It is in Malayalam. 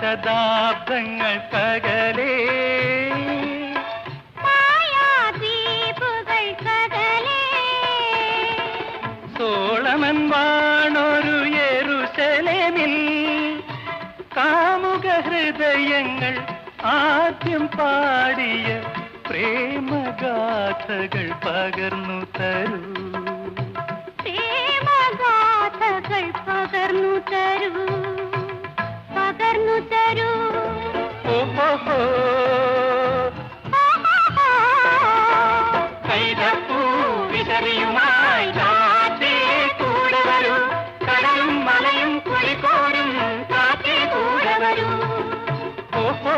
ശതാബ്ദങ്ങൾക്കകലേ സോളമൻ വാണൊരു യെരൂശലേമിൽ കാമുക ഹൃദയങ്ങൾ ആദ്യം പാടിയ പ്രേമഗാഥകൾ പകർന്നു തരൂ, പ്രേമഗാഥകൾ പകർന്നു തരൂ, പകർന്നു തരൂ. ഓഹോ കൈതപ്പൂ വിതറിയുമായി കാറ്റേ കൂടെ വരൂ, കടലും മലയും കുളിക്കോടും കാറ്റേ കൂടെ വരൂ. ഓഹോ